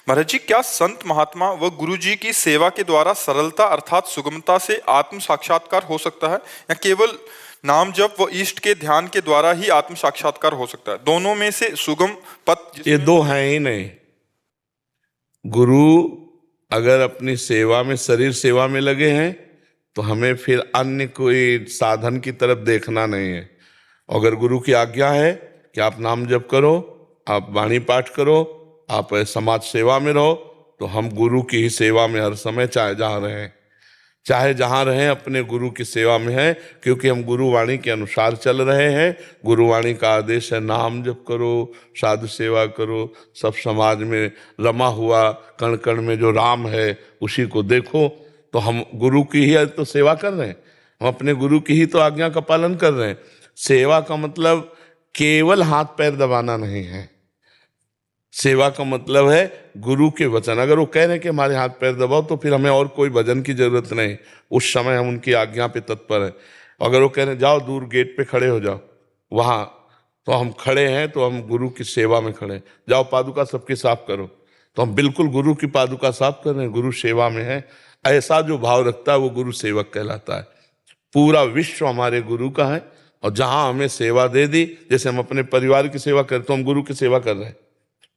महाराज जी, क्या संत महात्मा व गुरु जी की सेवा के द्वारा सरलता अर्थात सुगमता से आत्म साक्षात्कार हो सकता है, या केवल नाम जप व इष्ट के ध्यान के द्वारा ही आत्म साक्षात्कार हो सकता है? दोनों में से सुगम पथ ये दो हैं ही नहीं। गुरु अगर अपनी सेवा में, शरीर सेवा में लगे हैं तो हमें फिर अन्य कोई साधन की तरफ देखना नहीं है। अगर गुरु की आज्ञा है कि आप नाम जप करो, आप वाणी पाठ करो, आप समाज सेवा में रहो, तो हम गुरु की ही सेवा में हर समय चाहे जहाँ रहें अपने गुरु की सेवा में हैं, क्योंकि हम गुरुवाणी के अनुसार चल रहे हैं। गुरुवाणी का आदेश है नाम जप करो, साधु सेवा करो, सब समाज में रमा हुआ कण कण में जो राम है उसी को देखो। तो हम गुरु की ही तो सेवा कर रहे हैं, हम अपने गुरु की ही तो आज्ञा का पालन कर रहे हैं। सेवा का मतलब केवल हाथ पैर दबाना नहीं है। सेवा का मतलब है गुरु के वचन। अगर वो कह रहे हैं कि हमारे हाथ पैर दबाओ, तो फिर हमें और कोई भजन की जरूरत नहीं, उस समय हम उनकी आज्ञा पे तत्पर हैं। अगर वो कह रहे हैं जाओ दूर गेट पे खड़े हो जाओ, वहाँ तो हम खड़े हैं, तो हम गुरु की सेवा में खड़े हैं। जाओ पादुका सबकी साफ करो, तो हम बिल्कुल गुरु की पादुका साफ कर रहे हैं, गुरु सेवा में है। ऐसा जो भाव रखता है वो गुरु सेवक कहलाता है। पूरा विश्व हमारे गुरु का है, और जहाँ हमें सेवा दे दी, जैसे हम अपने परिवार की सेवा करते, तो हम गुरु की सेवा कर रहे हैं,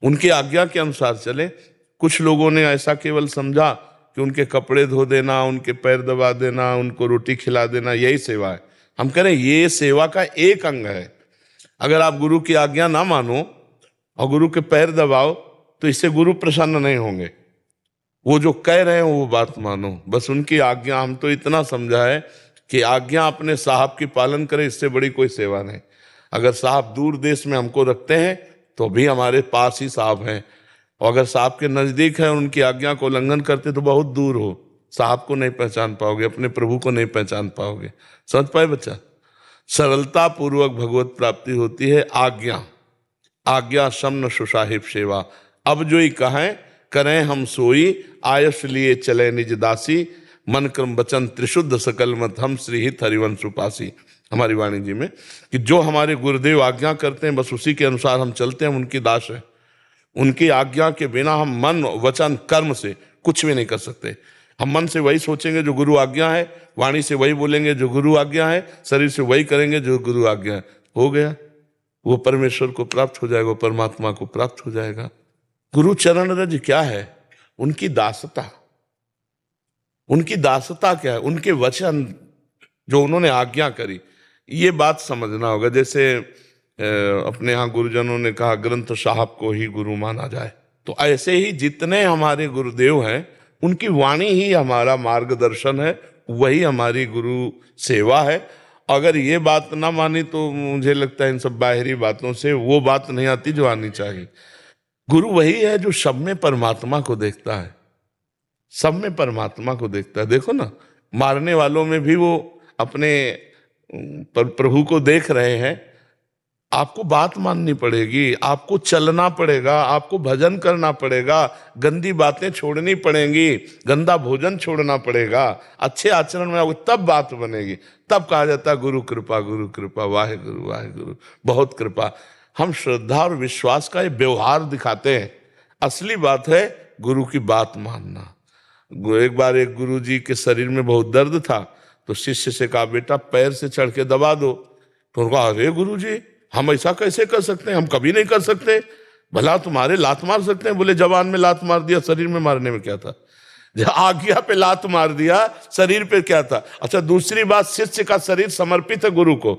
उनकी आज्ञा के अनुसार चले। कुछ लोगों ने ऐसा केवल समझा कि उनके कपड़े धो देना, उनके पैर दबा देना, उनको रोटी खिला देना यही सेवा है। हम कह रहे हैं ये सेवा का एक अंग है। अगर आप गुरु की आज्ञा ना मानो और गुरु के पैर दबाओ, तो इससे गुरु प्रसन्न नहीं होंगे। वो जो कह रहे हैं वो बात मानो, बस उनकी आज्ञा। हम तो इतना समझा है कि आज्ञा अपने साहब की पालन करें, इससे बड़ी कोई सेवा नहीं। अगर साहब दूर देश में हमको रखते हैं तो भी हमारे पास ही साहब हैं, और अगर साहब के नजदीक है उनकी आज्ञा को उल्लंघन करते तो बहुत दूर हो, साहब को नहीं पहचान पाओगे, अपने प्रभु को नहीं पहचान पाओगे। समझ पाए बच्चा? सरलता पूर्वक भगवत प्राप्ति होती है आज्ञा समन सुसाहिब सेवा। अब जो ही कहें करें हम सोई, आयस लिए चले निज दासी, मन क्रम वचन त्रिशुद्ध सकल मत हम श्री हित हरिवंश उपासी। हमारी वाणी जी में कि जो हमारे गुरुदेव आज्ञा करते हैं बस उसी के अनुसार हम चलते हैं, उनकी दास है। उनकी आज्ञा के बिना हम मन वचन कर्म से कुछ भी नहीं कर सकते। हम मन से वही सोचेंगे जो गुरु आज्ञा है, वाणी से वही बोलेंगे जो गुरु आज्ञा है, शरीर से वही करेंगे जो गुरु आज्ञा है। हो गया, वो परमेश्वर को प्राप्त हो जाएगा, वो परमात्मा को प्राप्त हो जाएगा। गुरु चरण रज क्या है? उनकी दासता। उनकी दासता क्या है? उनके वचन जो उन्होंने आज्ञा करी, ये बात समझना होगा। जैसे अपने यहाँ गुरुजनों ने कहा ग्रंथ साहब को ही गुरु माना जाए, तो ऐसे ही जितने हमारे गुरुदेव हैं उनकी वाणी ही हमारा मार्गदर्शन है, वही हमारी गुरु सेवा है। अगर ये बात ना मानी तो मुझे लगता है इन सब बाहरी बातों से वो बात नहीं आती जो आनी चाहिए। गुरु वही है जो सब में परमात्मा को देखता है, सब में परमात्मा को देखता है। देखो ना, मारने वालों में भी वो अपने प्रभु को देख रहे हैं। आपको बात माननी पड़ेगी, आपको चलना पड़ेगा, आपको भजन करना पड़ेगा, गंदी बातें छोड़नी पड़ेंगी, गंदा भोजन छोड़ना पड़ेगा, अच्छे आचरण में आओगे तब बात बनेगी। तब कहा जाता है गुरु कृपा, वाहे गुरु बहुत कृपा। हम श्रद्धा और विश्वास का ये व्यवहार दिखाते हैं, असली बात है गुरु की बात मानना। एक बार एक गुरु जी के शरीर में बहुत दर्द था, तो शिष्य से कहा बेटा पैर से चढ़ के दबा दो। तो उन्होंने कहा अरे गुरु जी हम ऐसा कैसे कर सकते हैं, हम कभी नहीं कर सकते, भला तुम्हारे लात मार सकते हैं। बोले जवान में लात मार दिया, शरीर में मारने में क्या था? जब आज्ञा पे लात मार दिया, शरीर पे क्या था? अच्छा दूसरी बात, शिष्य का शरीर समर्पित है गुरु को।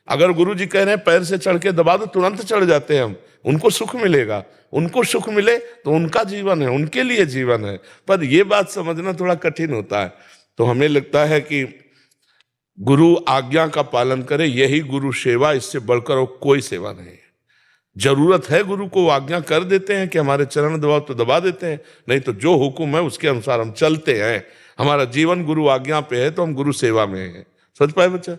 अगर गुरु जी कह रहे हैं पैर से चढ़ के दबा दो, तुरंत चढ़ जाते हैं हम, उनको सुख मिलेगा। उनको सुख मिले तो उनका जीवन है, उनके लिए जीवन है। पर यह बात समझना थोड़ा कठिन होता है। तो हमें लगता है कि गुरु आज्ञा का पालन करे, यही गुरु सेवा, इससे बढ़कर और कोई सेवा नहीं है। जरूरत है गुरु को, आज्ञा कर देते हैं कि हमारे चरण दबाओ तो दबा देते हैं, नहीं तो जो हुक्म है उसके अनुसार हम चलते हैं। हमारा जीवन गुरु आज्ञा पे है तो हम गुरु सेवा में हैं। समझ पाए बच्चा?